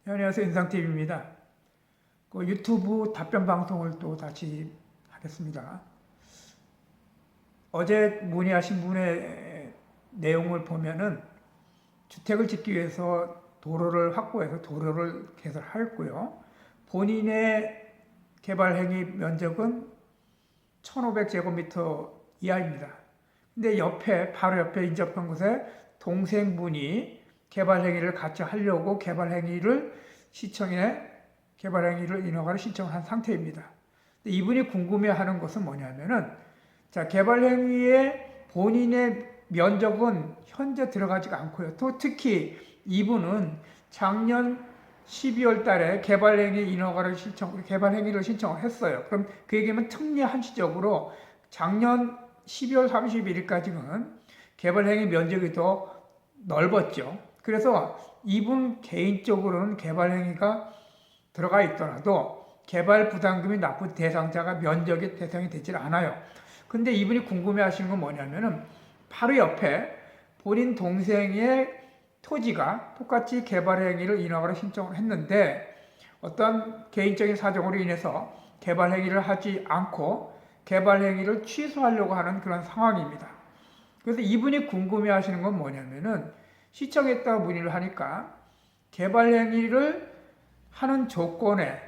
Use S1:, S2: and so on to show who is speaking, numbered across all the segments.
S1: 안녕하세요. 인상TV입니다. 유튜브 답변 방송을 또 다시 하겠습니다. 어제 문의하신 분의 내용을 보면은 주택을 짓기 위해서 도로를 확보해서 도로를 개설하였고요. 본인의 개발행위 면적은 1,500제곱미터 이하입니다. 근데 바로 옆에 인접한 곳에 동생분이 개발행위를 같이 하려고 시청에 개발행위를 인허가를 신청한 상태입니다. 이분이 궁금해하는 것은 뭐냐면은, 자, 개발행위의 본인의 면적은 현재 들어가지가 않고요. 또 특히 이분은 작년 12월 달에 개발행위를 신청을 했어요. 그럼 그 얘기면 특례한시적으로 작년 12월 31일까지는 개발행위 면적이 더 넓었죠. 그래서 이분 개인적으로는 개발행위가 들어가 있더라도 개발 부담금이 납부 대상자가 면적의 대상이 되질 않아요. 근데 이분이 궁금해 하시는 건 뭐냐면은 바로 옆에 본인 동생의 토지가 똑같이 개발행위를 인허가를 신청을 했는데 어떤 개인적인 사정으로 인해서 개발행위를 하지 않고 개발행위를 취소하려고 하는 그런 상황입니다. 그래서 이분이 궁금해 하시는 건 뭐냐면은 시청했다고 문의를 하니까 개발행위를 하는 조건에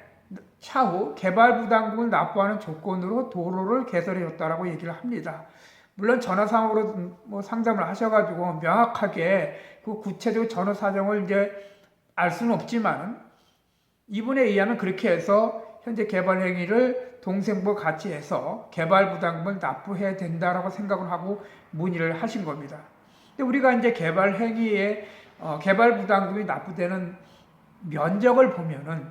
S1: 차후 개발부담금을 납부하는 조건으로 도로를 개설해줬다라고 얘기를 합니다. 물론 전화상으로 상담을 하셔가지고 명확하게 그 구체적 전화 사정을 이제 알 수는 없지만 이분에 의하면 그렇게 해서 현재 개발행위를 동생과 같이 해서 개발부담금을 납부해야 된다라고 생각을 하고 문의를 하신 겁니다. 근데 우리가 이제 개발행위에 개발부담금이 납부되는 면적을 보면은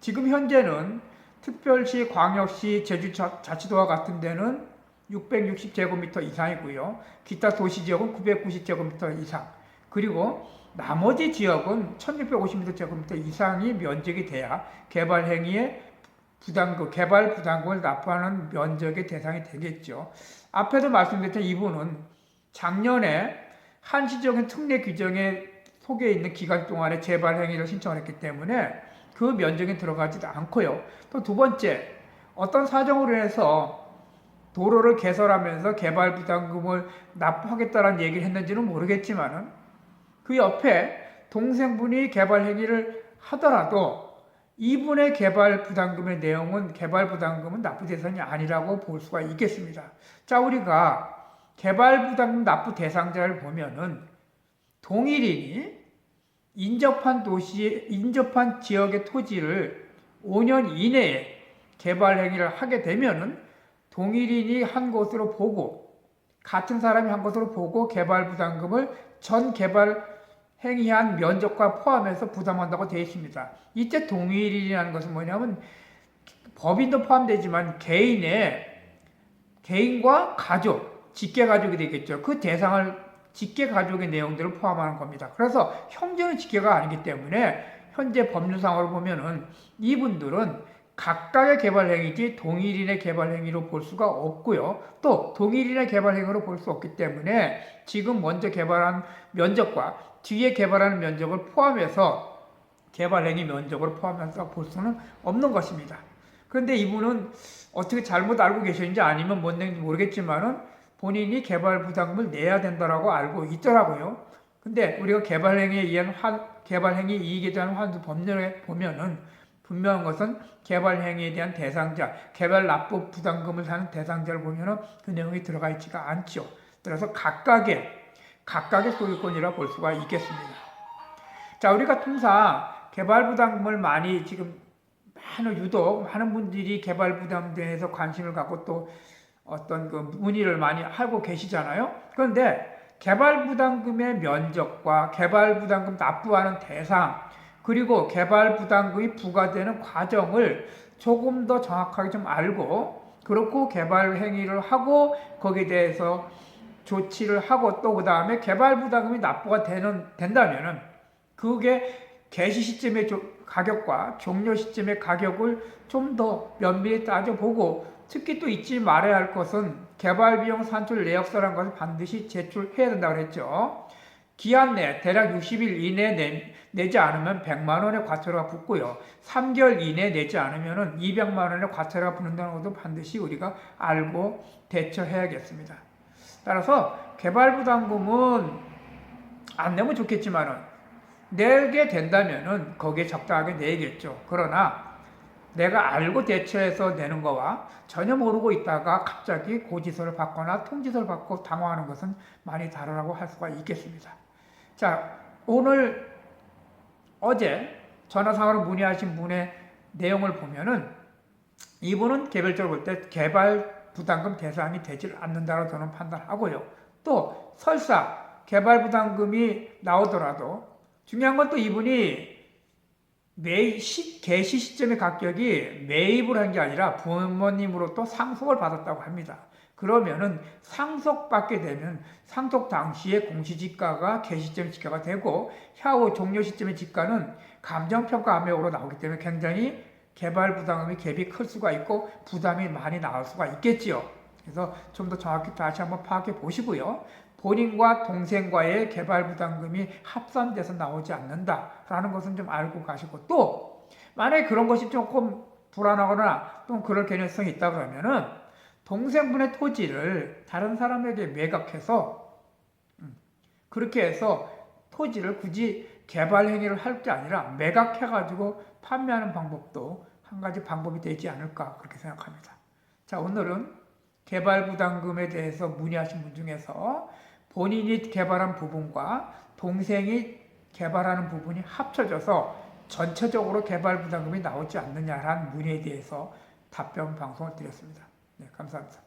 S1: 지금 현재는 특별시, 광역시, 제주자치도와 같은 데는 660제곱미터 이상이고요. 기타 도시지역은 990제곱미터 이상. 그리고 나머지 지역은 1650제곱미터 이상이 면적이 돼야 개발 부담금을 납부하는 면적의 대상이 되겠죠. 앞에도 말씀드렸던 이분은 작년에 한시적인 특례 규정에 속에 있는 기간 동안에 재발 행위를 신청을 했기 때문에 그 면적에 들어가지도 않고요. 또 두 번째, 어떤 사정으로 인해서 도로를 개설하면서 개발 부담금을 납부하겠다는 얘기를 했는지는 모르겠지만은 그 옆에 동생분이 개발 행위를 하더라도 이분의 개발 부담금의 내용은 개발 부담금은 납부 대상이 아니라고 볼 수가 있겠습니다. 자, 우리가 개발 부담금 납부 대상자를 보면은 동일인이 인접한 지역의 토지를 5년 이내에 개발 행위를 하게 되면은 동일인이 한 것으로 보고 같은 사람이 한 것으로 보고 개발 부담금을 전 개발 행위한 면적과 포함해서 부담한다고 되어 있습니다. 이때 동일인이라는 것은 뭐냐면 법인도 포함되지만 개인과 가족, 직계가족이 되겠죠. 그 대상을 직계가족의 내용들을 포함하는 겁니다. 그래서 형제는 직계가 아니기 때문에 현재 법률상으로 보면은 이분들은 각각의 개발행위지 동일인의 개발행위로 볼 수가 없고요. 또 동일인의 개발행위로 볼 수 없기 때문에 지금 먼저 개발한 면적과 뒤에 개발하는 면적을 포함해서 개발행위 면적으로 포함해서 볼 수는 없는 것입니다. 그런데 이분은 어떻게 잘못 알고 계셨는지 아니면 뭔 얘기인지 모르겠지만은 본인이 개발 부담금을 내야 된다라고 알고 있더라고요. 근데 우리가 개발행위 이익에 대한 환수 법률에 보면은 분명한 것은 개발행위에 대한 대상자, 개발 납부 부담금을 하는 대상자를 보면은 그 내용이 들어가 있지가 않죠. 그래서 각각의 소유권이라 볼 수가 있겠습니다. 자, 우리가 통상 개발 부담금을 유독 많은 분들이 개발 부담에 대해서 관심을 갖고 또 어떤 그 문의를 많이 하고 계시잖아요. 그런데 개발 부담금의 면적과 개발 부담금 납부하는 대상 그리고 개발 부담금이 부과되는 과정을 조금 더 정확하게 좀 알고 그렇고 개발 행위를 하고 거기에 대해서 조치를 하고 또 그 다음에 개발 부담금이 납부가 된다면은 그게 개시 시점의 가격과 종료 시점의 가격을 좀 더 면밀히 따져보고 특히 또 잊지 말아야 할 것은 개발비용 산출 내역서라는 것을 반드시 제출해야 된다고 했죠. 기한 내 대략 60일 이내 내지 않으면 100만 원의 과태료가 붙고요. 3개월 이내 내지 않으면 200만 원의 과태료가 붙는다는 것도 반드시 우리가 알고 대처해야겠습니다. 따라서 개발부담금은 안 내면 좋겠지만은 내게 된다면은 거기에 적당하게 내야겠죠. 그러나 내가 알고 대처해서 내는 거와 전혀 모르고 있다가 갑자기 고지서를 받거나 통지서를 받고 당황하는 것은 많이 다르다고 할 수가 있겠습니다. 자, 오늘 어제 전화상으로 문의하신 분의 내용을 보면은 이분은 개별적으로 볼 때 개발 부담금 대상이 되질 않는다고 저는 판단하고요. 또 설사 개발 부담금이 나오더라도 중요한 건 또 이분이 개시 시점의 가격이 매입을 한 게 아니라 부모님으로부터 상속을 받았다고 합니다. 그러면은 상속받게 되면 상속 당시의 공시지가가 개시점 지가가 되고 향후 종료 시점의 지가는 감정평가 압력으로 나오기 때문에 굉장히 개발 부담금이 갭이 클 수가 있고 부담이 많이 나올 수가 있겠지요. 그래서 좀 더 정확히 다시 한번 파악해 보시고요. 본인과 동생과의 개발 부담금이 합산돼서 나오지 않는다라는 것은 좀 알고 가시고, 또 만약에 그런 것이 조금 불안하거나 또 그럴 개연성이 있다 그러면은 동생분의 토지를 다른 사람에게 매각해서 그렇게 해서 토지를 굳이 개발 행위를 할 게 아니라 매각해가지고 판매하는 방법도 한 가지 방법이 되지 않을까 그렇게 생각합니다. 자, 오늘은 개발 부담금에 대해서 문의하신 분 중에서 본인이 개발한 부분과 동생이 개발하는 부분이 합쳐져서 전체적으로 개발 부담금이 나오지 않느냐라는 문의에 대해서 답변 방송을 드렸습니다. 네, 감사합니다.